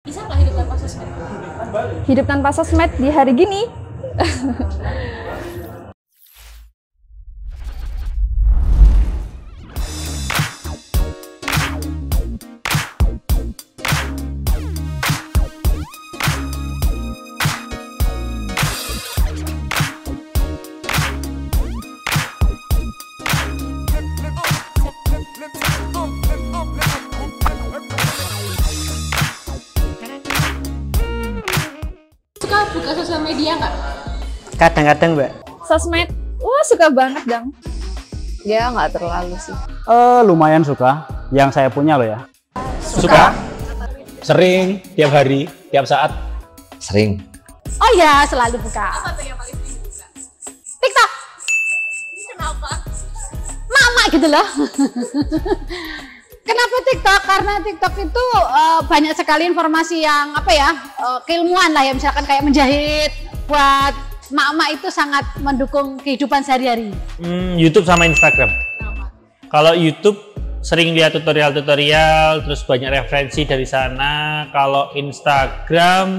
Bisa nggak hidup tanpa sosmed? Hidup tanpa sosmed di hari gini? Suka buka sosial media nggak? Kadang-kadang, Mbak. Sosmed? Wah, suka banget dong. Ya, nggak terlalu sih. Lumayan suka. Yang saya punya loh ya. Suka? Sering, tiap hari, tiap saat. Sering. Oh ya, selalu buka. Apa tuh yang paling sering buka? TikTok. Kenapa? Mama gitu loh. Kenapa TikTok? Karena TikTok itu banyak sekali informasi yang keilmuan lah ya, misalkan kayak menjahit. Buat mak-mak itu sangat mendukung kehidupan sehari-hari. YouTube sama Instagram. Kenapa? Kalau YouTube sering lihat tutorial-tutorial, terus banyak referensi dari sana. Kalau Instagram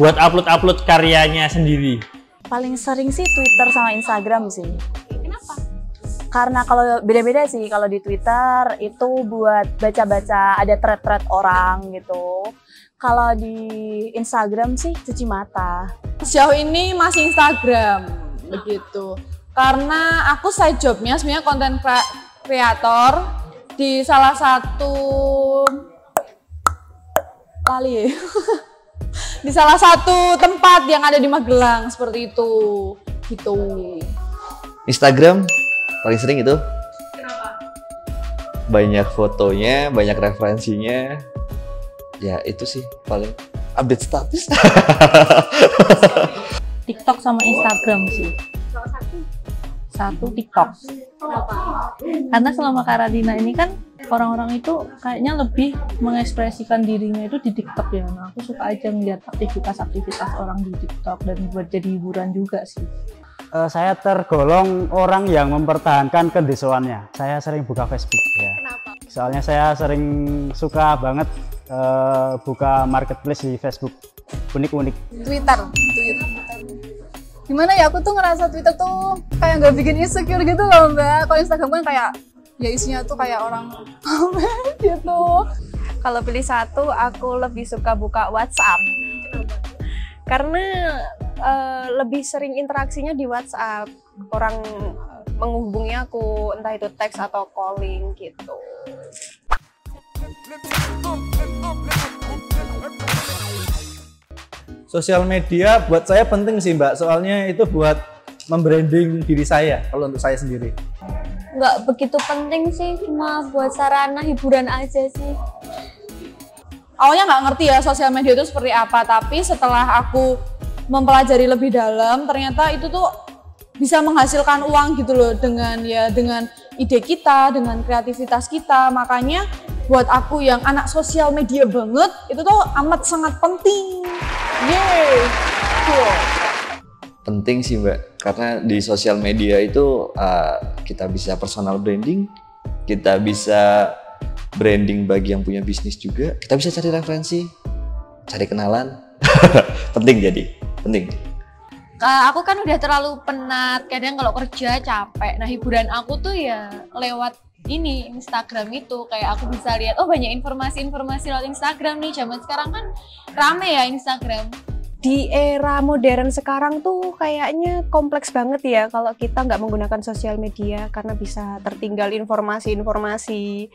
buat upload-upload karyanya sendiri. Paling sering sih Twitter sama Instagram sih. Kenapa? Karena kalau beda-beda sih, kalau di Twitter itu buat baca-baca, ada thread-thread orang gitu. Kalau di Instagram sih cuci mata. Sejauh ini masih Instagram begitu. Karena aku side jobnya sebenarnya konten kreator di salah satu di salah satu tempat yang ada di Magelang seperti itu gitu. Instagram paling sering itu. Kenapa? Banyak fotonya, banyak referensinya. Ya itu sih paling update status. TikTok sama Instagram sih. Salah satu. Satu TikTok. Kenapa? Karena selama karantina ini kan orang-orang itu kayaknya lebih mengekspresikan dirinya itu di TikTok ya. Nah, aku suka aja ngeliat aktivitas-aktivitas orang di TikTok dan buat jadi hiburan juga sih. Saya tergolong orang yang mempertahankan kedisuannya. Saya sering buka Facebook ya. Kenapa? Soalnya saya sering suka banget buka marketplace di Facebook. Unik-unik. Twitter. Gimana ya, aku tuh ngerasa Twitter tuh kayak nggak bikin insecure gitu loh Mbak. Kalau Instagram kan kayak ya isinya tuh kayak orang gitu. Kalau pilih satu, aku lebih suka buka WhatsApp. Karena lebih sering interaksinya di WhatsApp. Orang menghubungi aku, entah itu teks atau calling gitu. Sosial media buat saya penting sih Mbak, soalnya itu buat membranding diri saya kalau untuk saya sendiri. Nggak begitu penting sih, cuma buat sarana hiburan aja sih. Awalnya nggak ngerti ya sosial media itu seperti apa, tapi setelah aku mempelajari lebih dalam, ternyata itu tuh bisa menghasilkan uang gitu loh dengan ide kita, dengan kreativitas kita. Makanya buat aku yang anak sosial media banget, itu tuh amat sangat penting. Yeay, cool. Penting sih Mbak, karena di sosial media itu kita bisa personal branding, kita bisa branding bagi yang punya bisnis juga, kita bisa cari referensi, cari kenalan. Penting penting. Aku kan udah terlalu penat, kadang kalau kerja capek. Nah, hiburan aku tuh ya lewat ini Instagram itu, kayak aku bisa lihat banyak informasi-informasi lewat Instagram nih. Zaman sekarang kan rame ya Instagram. Di era modern sekarang tuh kayaknya kompleks banget ya kalau kita nggak menggunakan sosial media, karena bisa tertinggal informasi-informasi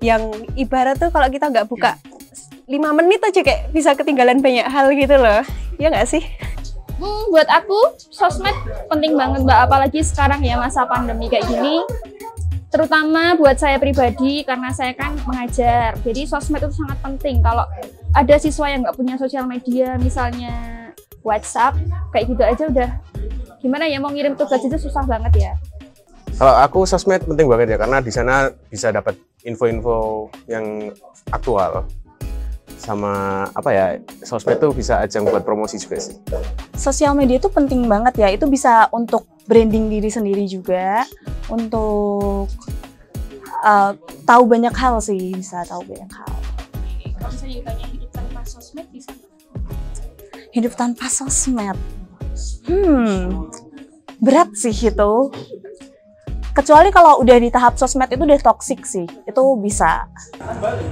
yang ibarat tuh kalau kita nggak buka 5 menit aja kayak bisa ketinggalan banyak hal gitu loh. Ya nggak sih? Buat aku sosmed penting banget Mbak, apalagi sekarang ya masa pandemi kayak gini. Terutama buat saya pribadi, karena saya kan mengajar, jadi sosmed itu sangat penting. Kalau ada siswa yang nggak punya sosial media, misalnya WhatsApp, kayak gitu aja udah gimana ya, mau ngirim tugas aja susah banget ya. Kalau aku sosmed penting banget ya, karena di sana bisa dapat info-info yang aktual. Sama sosmed tuh bisa ajang buat promosi juga sih. Sosial media itu penting banget ya, itu bisa untuk branding diri sendiri juga, untuk tahu banyak hal sih, bisa tahu banyak hal. Kalau misalnya ditanya hidup tanpa Hidup tanpa sosmed. Berat sih itu. Kecuali kalau udah di tahap sosmed itu udah toksik sih. Itu bisa.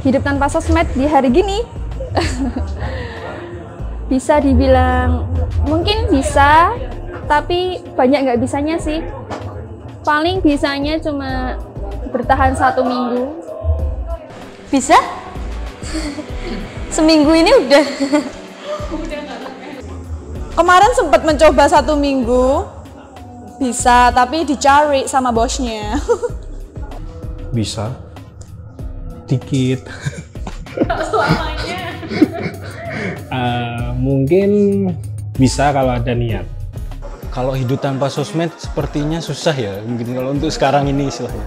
Hidup tanpa sosmed di hari gini bisa dibilang mungkin bisa, tapi banyak nggak bisanya sih. Paling bisanya cuma bertahan 1 minggu. Bisa? Seminggu ini udah. Kemarin sempat mencoba 1 minggu, bisa, tapi dicari sama bosnya. Bisa, dikit. Mungkin bisa kalau ada niat. Kalau hidup tanpa sosmed sepertinya susah ya, mungkin kalau untuk sekarang ini istilahnya.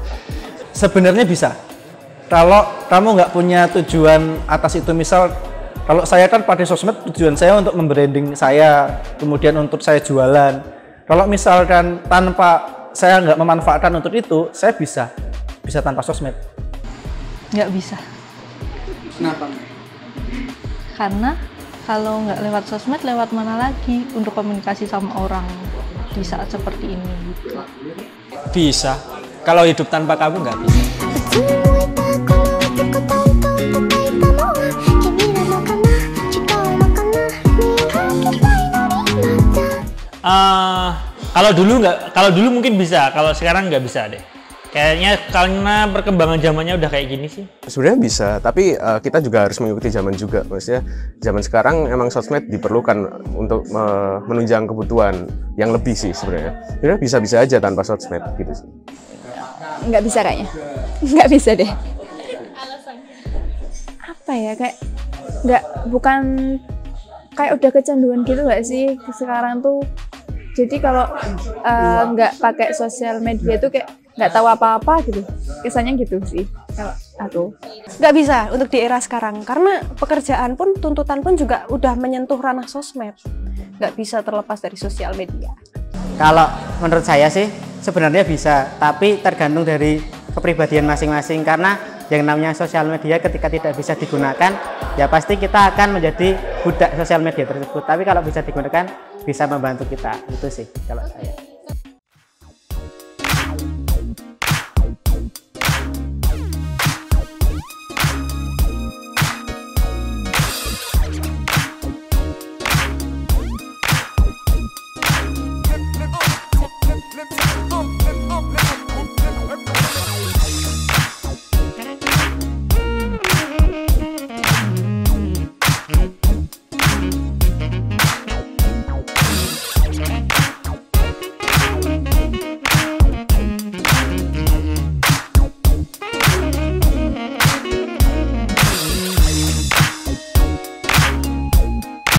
Sebenarnya bisa. Kalau kamu nggak punya tujuan atas itu, misal kalau saya kan pakai sosmed tujuan saya untuk membranding saya, kemudian untuk saya jualan. Kalau misalkan tanpa saya nggak memanfaatkan untuk itu, saya bisa tanpa sosmed. Nggak bisa. Kenapa? Karena kalau nggak lewat sosmed, lewat mana lagi untuk komunikasi sama orang di saat seperti ini gitu. Bisa. Kalau hidup tanpa kamu nggak bisa. Kalau dulu mungkin bisa, kalau sekarang nggak bisa deh. Kayaknya karena perkembangan zamannya udah kayak gini sih. Sebenarnya bisa, tapi kita juga harus mengikuti zaman juga. Maksudnya zaman sekarang emang sosmed diperlukan untuk menunjang kebutuhan yang lebih sih sebenarnya. Sebenarnya bisa-bisa aja tanpa sosmed gitu sih. Nggak bisa kayaknya. Nggak bisa deh. Apa ya, bukan kayak udah kecanduan gitu nggak sih sekarang tuh. Jadi kalau nggak pakai sosial media itu kayak nggak tahu apa-apa gitu. Kesannya gitu sih kalau aku. Nggak bisa untuk di era sekarang, karena pekerjaan pun, tuntutan pun juga udah menyentuh ranah sosmed. Nggak bisa terlepas dari sosial media. Kalau menurut saya sih sebenarnya bisa, tapi tergantung dari kepribadian masing-masing. Karena yang namanya sosial media ketika tidak bisa digunakan, ya pasti kita akan menjadi budak sosial media tersebut. Tapi kalau bisa digunakan, bisa membantu kita. Itu sih kalau saya.